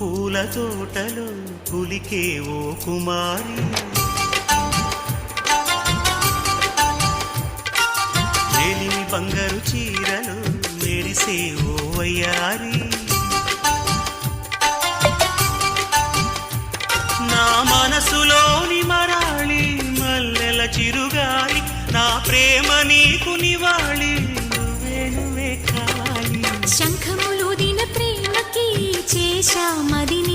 పూల తోటలో పులికే ఓ కుమారి, మేలిమి బంగారు చీరలు మెరిసే ఓ వయ్యారి, నా మనసులోని మరాళి మల్లెల చిరుగాలి, నా ప్రేమ నీకు నివాళి, నువ్వే కావాలి. శంఖములు దిన ప్రేమకి చేశా మదిని